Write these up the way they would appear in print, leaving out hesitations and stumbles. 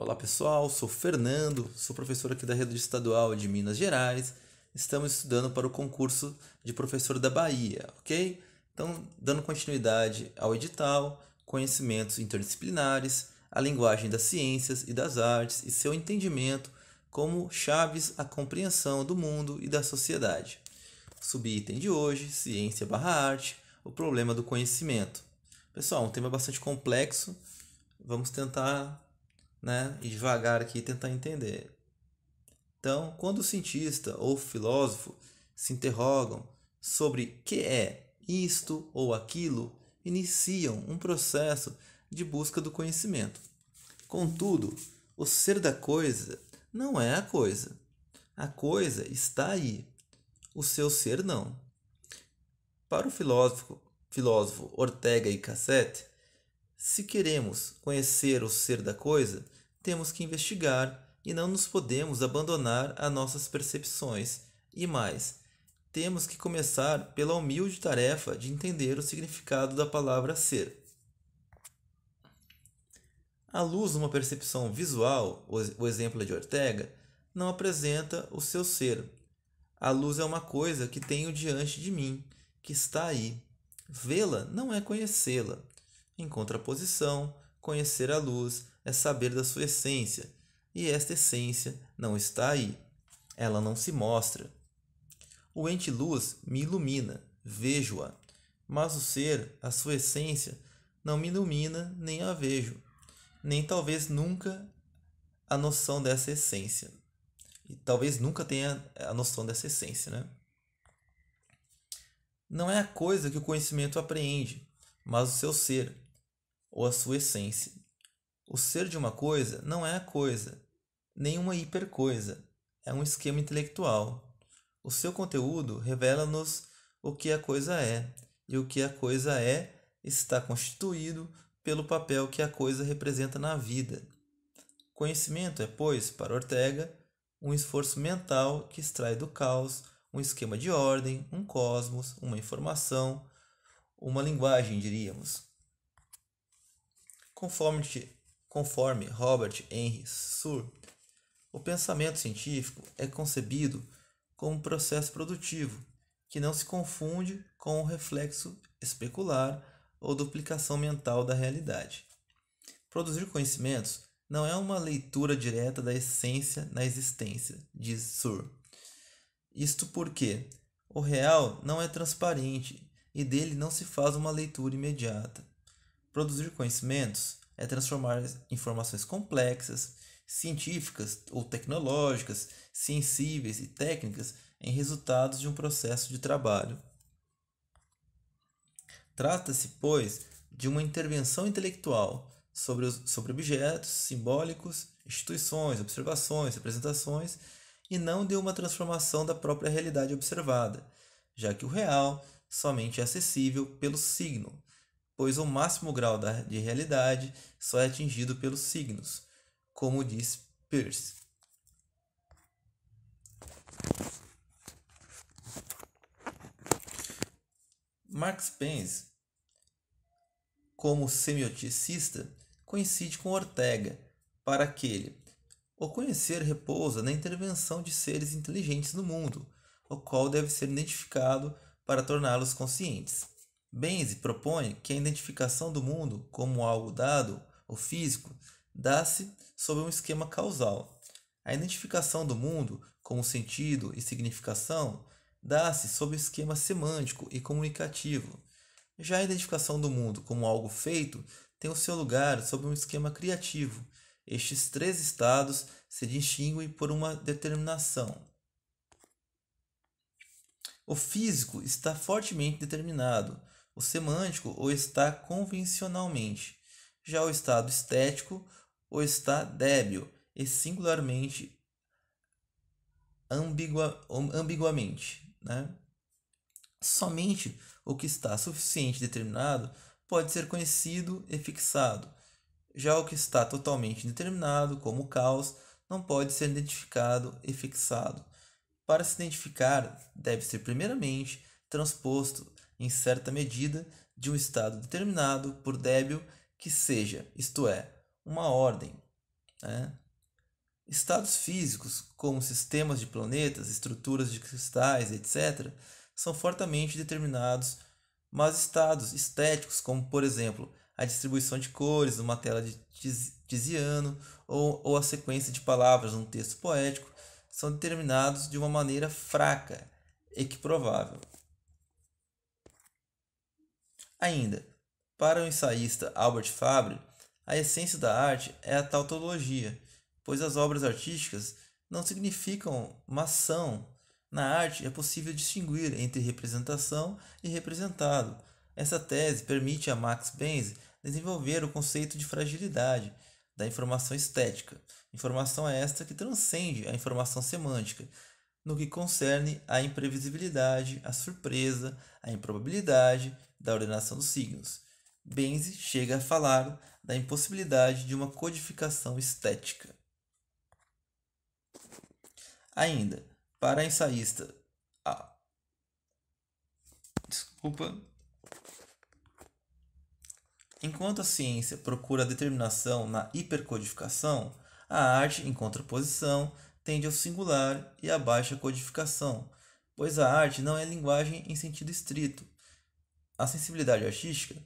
Olá pessoal, sou Fernando, sou professor aqui da Rede Estadual de Minas Gerais. Estamos estudando para o concurso de professor da Bahia, ok? Então, dando continuidade ao edital, conhecimentos interdisciplinares, a linguagem das ciências e das artes e seu entendimento como chaves à compreensão do mundo e da sociedade. Subitem de hoje, ciência/arte, o problema do conhecimento. Pessoal, um tema bastante complexo, vamos tentar ir devagar aqui e tentar entender. Então, quando o cientista ou filósofo se interrogam sobre que é isto ou aquilo, iniciam um processo de busca do conhecimento. Contudo, o ser da coisa não é a coisa. A coisa está aí, o seu ser não. Para o filósofo Ortega y Gasset, se queremos conhecer o ser da coisa, temos que investigar e não nos podemos abandonar a nossas percepções. E mais, temos que começar pela humilde tarefa de entender o significado da palavra ser. À luz de uma percepção visual, o exemplo é de Ortega, não apresenta o seu ser. A luz é uma coisa que tenho diante de mim, que está aí. Vê-la não é conhecê-la. Em contraposição, conhecer a luz é saber da sua essência, e esta essência não está aí. Ela não se mostra. O ente luz me ilumina, vejo-a, mas o ser, a sua essência, não me ilumina nem a vejo, nem talvez nunca a noção dessa essência. E talvez nunca tenha a noção dessa essência, né? Não é a coisa que o conhecimento apreende, mas o seu ser, ou a sua essência. O ser de uma coisa não é a coisa, nem uma hipercoisa, é um esquema intelectual. O seu conteúdo revela-nos o que a coisa é, e o que a coisa é está constituído pelo papel que a coisa representa na vida. Conhecimento é, pois, para Ortega, um esforço mental que extrai do caos um esquema de ordem, um cosmos, uma informação, uma linguagem, diríamos. Conforme Robert Henry Sur, o pensamento científico é concebido como um processo produtivo que não se confunde com o reflexo especular ou duplicação mental da realidade. Produzir conhecimentos não é uma leitura direta da essência na existência, diz Sur. Isto porque o real não é transparente e dele não se faz uma leitura imediata. Produzir conhecimentos é transformar informações complexas, científicas ou tecnológicas, sensíveis e técnicas em resultados de um processo de trabalho. Trata-se, pois, de uma intervenção intelectual sobre objetos simbólicos, instituições, observações, representações, e não de uma transformação da própria realidade observada, já que o real somente é acessível pelo signo, pois o máximo grau de realidade só é atingido pelos signos, como diz Peirce. Mark Spence, como semioticista, coincide com Ortega para aquele: o conhecer repousa na intervenção de seres inteligentes no mundo, o qual deve ser identificado para torná-los conscientes. Benze propõe que a identificação do mundo como algo dado, o físico, dá-se sob um esquema causal. A identificação do mundo como sentido e significação dá-se sob o esquema semântico e comunicativo. Já a identificação do mundo como algo feito tem o seu lugar sob um esquema criativo. Estes três estados se distinguem por uma determinação. O físico está fortemente determinado, o semântico o está convencionalmente. Já o estado estético o está débil e singularmente ambiguamente. Somente o que está suficiente determinado pode ser conhecido e fixado. Já o que está totalmente determinado, como o caos, não pode ser identificado e fixado. Para se identificar, deve ser primeiramente transposto, em certa medida, de um estado determinado, por débil que seja, isto é, uma ordem. né? Estados físicos, como sistemas de planetas, estruturas de cristais, etc., são fortemente determinados, mas estados estéticos, como por exemplo a distribuição de cores numa tela de Tiziano ou a sequência de palavras num texto poético, são determinados de uma maneira fraca, equiprovável. Ainda, para o ensaísta Albert Fabre, a essência da arte é a tautologia, pois as obras artísticas não significam uma ação. Na arte é possível distinguir entre representação e representado. Essa tese permite a Max Benz desenvolver o conceito de fragilidade da informação estética, informação esta que transcende a informação semântica, no que concerne à imprevisibilidade, à surpresa, à improbabilidade da ordenação dos signos. Benz chega a falar da impossibilidade de uma codificação estética. Ainda, para a ensaísta, enquanto a ciência procura a determinação na hipercodificação, a arte, em contraposição, tende ao singular e à baixa codificação, pois a arte não é linguagem em sentido estrito. A sensibilidade artística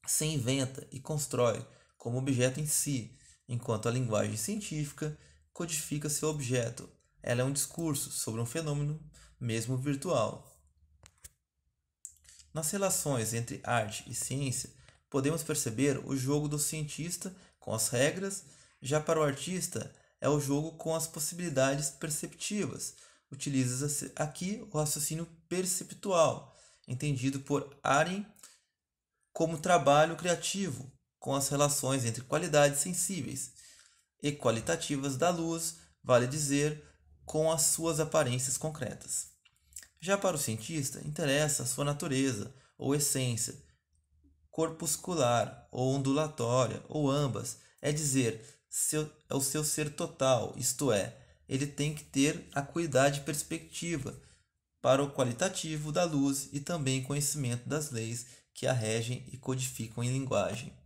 se inventa e constrói como objeto em si, enquanto a linguagem científica codifica seu objeto. Ela é um discurso sobre um fenômeno, mesmo virtual. Nas relações entre arte e ciência, podemos perceber o jogo do cientista com as regras, já para o artista é o jogo com as possibilidades perceptivas. Utiliza-se aqui o raciocínio perceptual, entendido por Arien como trabalho criativo, com as relações entre qualidades sensíveis e qualitativas da luz, vale dizer, com as suas aparências concretas. Já para o cientista, interessa a sua natureza ou essência, corpuscular ou ondulatória, ou ambas, é dizer, é o seu ser total, isto é, ele tem que ter acuidade perspectiva para o qualitativo da luz e também conhecimento das leis que a regem e codificam em linguagem.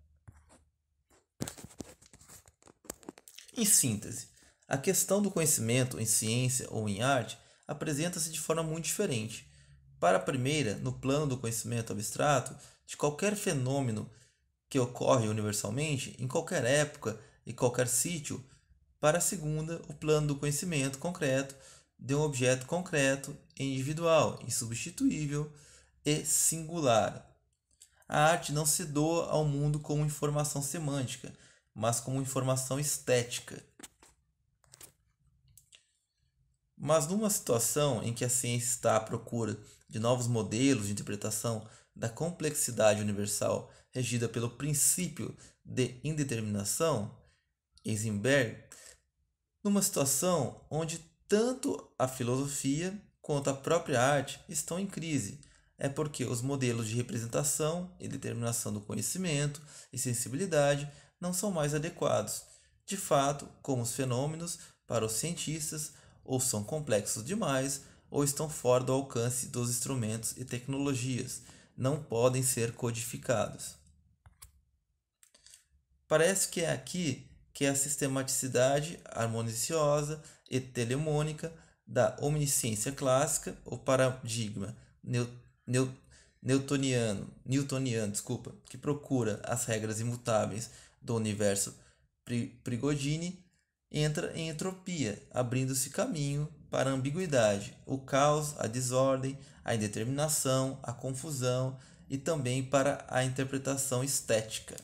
Em síntese, a questão do conhecimento em ciência ou em arte apresenta-se de forma muito diferente. Para a primeira, no plano do conhecimento abstrato, de qualquer fenômeno que ocorre universalmente, em qualquer época e qualquer sítio. Para a segunda, o plano do conhecimento concreto de um objeto concreto, individual, insubstituível e singular. A arte não se doa ao mundo como informação semântica, mas como informação estética. Mas numa situação em que a ciência está à procura de novos modelos de interpretação da complexidade universal regida pelo princípio de indeterminação, Heisenberg, numa situação onde tanto a filosofia quanto a própria arte estão em crise, é porque os modelos de representação e determinação do conhecimento e sensibilidade não são mais adequados. De fato, como os fenômenos, para os cientistas, ou são complexos demais, ou estão fora do alcance dos instrumentos e tecnologias, não podem ser codificados. Parece que é aqui que a sistematicidade harmoniciosa e telemônica da omnisciência clássica, o paradigma newtoniano, que procura as regras imutáveis do universo Prigogine, entra em entropia, abrindo-se caminho para a ambiguidade, o caos, a desordem, a indeterminação, a confusão e também para a interpretação estética.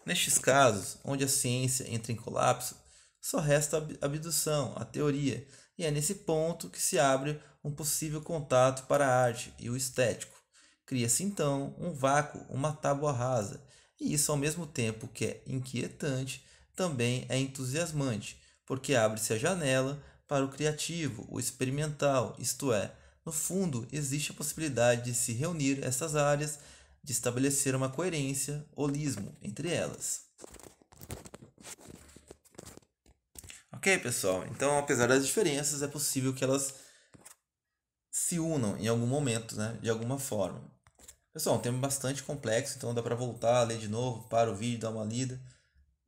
Nestes casos, onde a ciência entra em colapso, só resta a abdução, a teoria, e é nesse ponto que se abre um possível contato para a arte e o estético. Cria-se então um vácuo, uma tábua rasa, e isso ao mesmo tempo que é inquietante, também é entusiasmante, porque abre-se a janela para o criativo, o experimental, isto é, no fundo existe a possibilidade de se reunir essas áreas, de estabelecer uma coerência, holismo entre elas. Ok, pessoal? Então, apesar das diferenças, é possível que elas se unam em algum momento, né? De alguma forma. Pessoal, é um tema bastante complexo, então dá para voltar, ler de novo, para o vídeo, dar uma lida.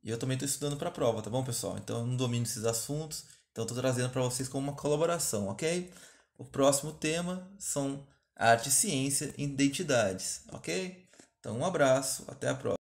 E eu também estou estudando para a prova, tá bom, pessoal? Então eu não domino esses assuntos, então estou trazendo para vocês como uma colaboração, ok? O próximo tema são arte, ciência e identidades, ok? Então um abraço, até a próxima.